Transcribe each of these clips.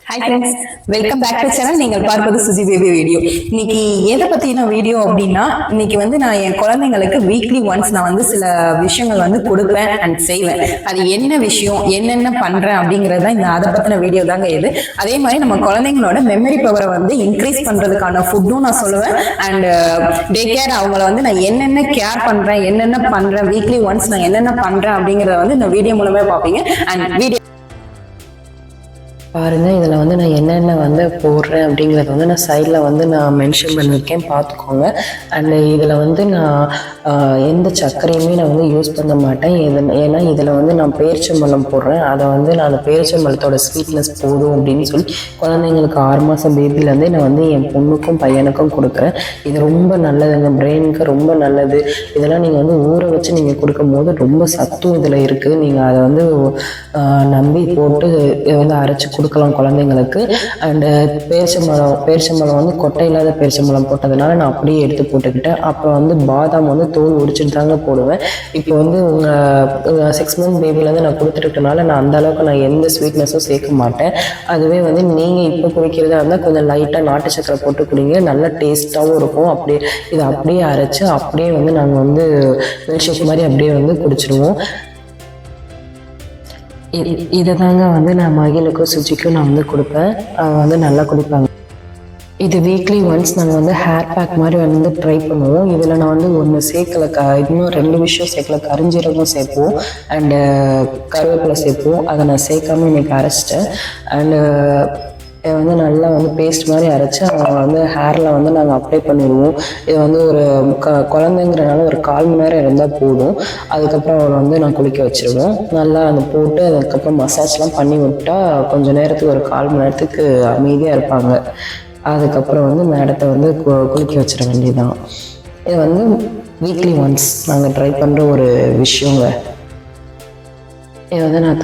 Hi friends, welcome back to channel. நீங்கள் பார்ப்பது Suji baby video. இன்னைக்கு எதை பற்றின வீடியோ அப்படின்னா, இன்னைக்கு வந்து நான் என் குழந்தைங்களுக்கு வீக்லி ஒன்ஸ் நான் வந்து சில விஷயங்கள் வந்து கொடுப்பேன் அண்ட் செய்வேன். அது என்ன விஷயம், என்னென்ன பண்ணுறேன் அப்படிங்கிறது தான் அதை பற்றின வீடியோ தாங்க இது. அதே மாதிரி நம்ம குழந்தைங்களோட மெமரி பவரை வந்து இன்க்ரீஸ் பண்ணுறதுக்கான ஃபுட்டும் நான் சொல்லுவேன். அண்ட் டே கேர் அவங்கள வந்து நான் என்னென்ன கேர் பண்ணுறேன், என்னென்ன பண்ணுறேன், வீக்லி ஒன்ஸ் நான் என்னென்ன பண்ணுறேன் அப்படிங்கிறத வந்து இந்த வீடியோ மூலமே பார்ப்பீங்க. அண்ட் வீடியோ பாருங்கள், இதில் வந்து நான் என்னென்ன வந்து போடுறேன் அப்படிங்கிறத வந்து நான் சைடில் வந்து நான் மென்ஷன் பண்ணியிருக்கேன், பார்த்துக்கோங்க. அண்டு இதில் வந்து நான் எந்த சர்க்கரையுமே நான் வந்து யூஸ் பண்ண மாட்டேன். ஏன்னா இதில் வந்து நான் பேரிச்சம்பழம் போடுறேன். அதை வந்து நான் பேரிச்சம்பழத்தோட ஸ்வீட்னஸ் போதும் அப்படின்னு சொல்லி குழந்தைங்களுக்கு 6 மாதம் பேபிலேருந்தே நான் வந்து என் பொண்ணுக்கும் பையனுக்கும் கொடுக்குறேன். இது ரொம்ப நல்லதுங்க, பிரெயினுக்கு ரொம்ப நல்லது. இதெல்லாம் நீங்கள் வந்து ஊற வச்சு நீங்கள் கொடுக்கும் போது ரொம்ப சத்தும் இதில் இருக்குது. நீங்கள் அதை வந்து நம்பி போட்டு வந்து அரைச்சி கொடுக்கலாம் குழந்தைங்களுக்கு. அண்டு பேரிச்சம்பழம் வந்து கொட்டை இல்லாத பேரிச்சம்பழம் போட்டதுனால நான் அப்படியே எடுத்து போட்டுக்கிட்டேன். அப்புறம் வந்து பாதாம் வந்து தோல் உரிச்சிட்டு தாங்க போடுவேன். இப்போ வந்து உங்கள் 6 மந்த் பேபிலேருந்து நான் கொடுத்துருக்கனால நான் அந்தளவுக்கு நான் எந்த ஸ்வீட்னஸும் சேர்க்க மாட்டேன். அதுவே வந்து நீங்கள் இப்போ குடிக்கிறதா இருந்தால் கொஞ்சம் லைட்டாக நாட்டு சக்கரை போட்டு குடிங்க, நல்ல டேஸ்ட்டாகவும் இருக்கும். அப்படியே இதை அப்படியே அரைச்சி அப்படியே வந்து நாங்கள் வந்து மில்க்ஷேக் மாதிரி அப்படியே வந்து குடிச்சிடுவோம். இதை தாங்க வந்து நான் மகிழுக்கும் சுஜிக்கும் நான் வந்து கொடுப்பேன். அவங்க வந்து நல்லா குடிப்பாங்க. இது வீக்லி ஒன்ஸ் நாங்கள் வந்து ஹேர் பேக் மாதிரி வந்து ட்ரை பண்ணுவோம். இதில் நான் வந்து ஒன்று சேர்க்கலை, இன்னும் 2 விஷயம் சேர்க்கலை. கரிஞ்சீரகம் சேர்ப்போம் அண்டு கருவேப்பிலை சேர்ப்போம். அதை நான் சேர்க்காம இன்றைக்கி அரைச்சிட்டேன். அண்டு வந்து நல்லா வந்து பேஸ்ட் மாதிரி அரைச்சி அவங்க வந்து ஹேரில் வந்து நாங்கள் அப்ளை பண்ணிடுவோம். இது வந்து ஒரு குழந்தைங்கிறனால ஒரு 1/4 மணி நேரம் இருந்தால் போதும். அதுக்கப்புறம் அவளை வந்து நான் குளிக்க வச்சுருவோம். நல்லா அந்த போட்டு அதுக்கப்புறம் மசாஜ்லாம் பண்ணி விட்டால் கொஞ்சம் நேரத்துக்கு ஒரு 1/4 மணி நேரத்துக்கு அமைதியாக இருப்பாங்க. அதுக்கப்புறம் வந்து மேடத்தை வந்து குளிக்க வச்சிட வேண்டியதுதான். இது வந்து வீக்லி ஒன்ஸ் நாங்கள் ட்ரை பண்ணுற ஒரு விஷயங்க. இதை வந்து நான்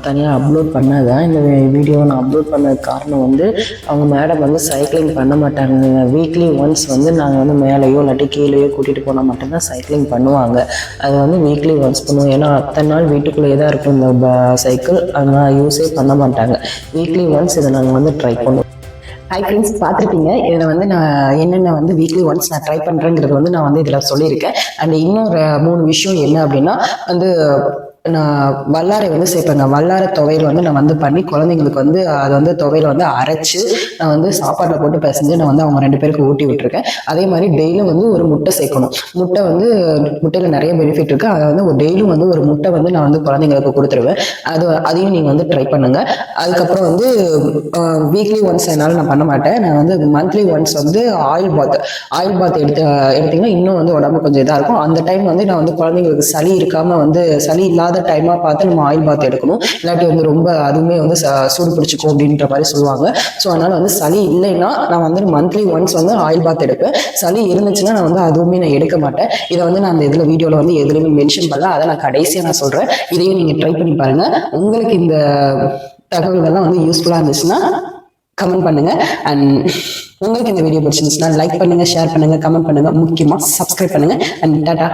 தனியாக அப்லோட் பண்ணதான். இந்த வீடியோவை நான் அப்லோட் பண்ணதுக்கு காரணம் வந்து அவங்க மேடம் வந்து சைக்கிளிங் பண்ண மாட்டாங்க. வீக்லி ஒன்ஸ் வந்து நாங்கள் வந்து மேலேயோ இல்லாட்டி கீழேயோ கூட்டிகிட்டு போனால் மட்டும்தான் சைக்கிளிங் பண்ணுவாங்க. அது வந்து வீக்லி ஒன்ஸ் பண்ணுவோம். ஏன்னா அத்தனை நாள் வீட்டுக்குள்ளேயே தான் இருக்கும் இந்த சைக்கிள், அதனால் யூஸே பண்ண மாட்டாங்க. வீக்லி ஒன்ஸ் இதை நாங்கள் வந்து ட்ரை பண்ணுவோம். ஹை ஃப்ரெண்ட்ஸ், பார்த்துருப்பீங்க. இதில் வந்து நான் என்னென்ன வந்து வீக்லி ஒன்ஸ் நான் ட்ரை பண்ணுறேங்கிறது வந்து நான் வந்து இதில் சொல்லியிருக்கேன். அண்ட் இன்னொரு 3 விஷயம் என்ன அப்படின்னா வந்து நான் வல்லாரை வந்து சேர்ப்பேங்க. வல்லாரை துவையல் வந்து நான் வந்து பண்ணி குழந்தைங்களுக்கு வந்து அதை வந்து துவையல் வந்து அரைச்சி நான் வந்து சாப்பாட்டில் போட்டு பிசைஞ்சு நான் வந்து அவங்க 2 பேருக்கு ஊட்டி விட்டுருக்கேன். அதே மாதிரி டெய்லியும் வந்து ஒரு முட்டை சேர்க்கணும். முட்டை வந்து முட்டையில் நிறைய பெனிஃபிட் இருக்குது. அதை வந்து ஒரு டெய்லியும் வந்து ஒரு முட்டை வந்து நான் வந்து குழந்தைங்களுக்கு கொடுத்துருவேன். அதையும் நீங்கள் வந்து ட்ரை பண்ணுங்கள். அதுக்கப்புறம் வந்து வீக்லி ஒன்ஸ் என்னால் நான் பண்ண மாட்டேன். நான் வந்து மந்த்லி ஒன்ஸ் வந்து ஆயில் பாத் எடுத்திங்கன்னா இன்னும் வந்து உடம்பு கொஞ்சம் இதாக இருக்கும். அந்த டைம் வந்து நான் வந்து குழந்தைங்களுக்கு சளி இருக்காமல் வந்து சளி இல்லாத டைமாக பார்த்து நம்ம ஆயில் பாத் எடுக்கணும். இல்லாட்டி வந்து ரொம்ப அதுவுமே வந்து சூடு பிடிச்சிக்கும் அப்படின்ற மாதிரி சொல்லுவாங்க. ஸோ அதனால் வந்து சளி இல்லைன்னா நான் வந்து மந்த்லி ஒன்ஸ் வந்து ஆயில் பாத் எடுப்பேன். சளி இருந்துச்சுன்னா நான் வந்து அதுவுமே நான் எடுக்க மாட்டேன். இதை வந்து நான் அந்த இதில் வீடியோவில் வந்து எதுலையுமே மென்ஷன் பண்ணல. அதை நான் கடைசியாக நான் சொல்கிறேன். இதையும் நீங்கள் ட்ரை பண்ணி பாருங்கள். உங்களுக்கு இந்த தகவல்கள்லாம் வந்து யூஸ்ஃபுல்லாக இருந்துச்சுன்னா கமெண்ட் பண்ணுங்க. அண்ட் உங்களுக்கு இந்த வீடியோ பிடிச்சிருந்துச்சுன்னா லைக் பண்ணுங்க, ஷேர் பண்ணுங்க, கமெண்ட் பண்ணுங்க, முக்கியமாக சப்ஸ்கிரைப் பண்ணுங்க. அண்ட் டாடா.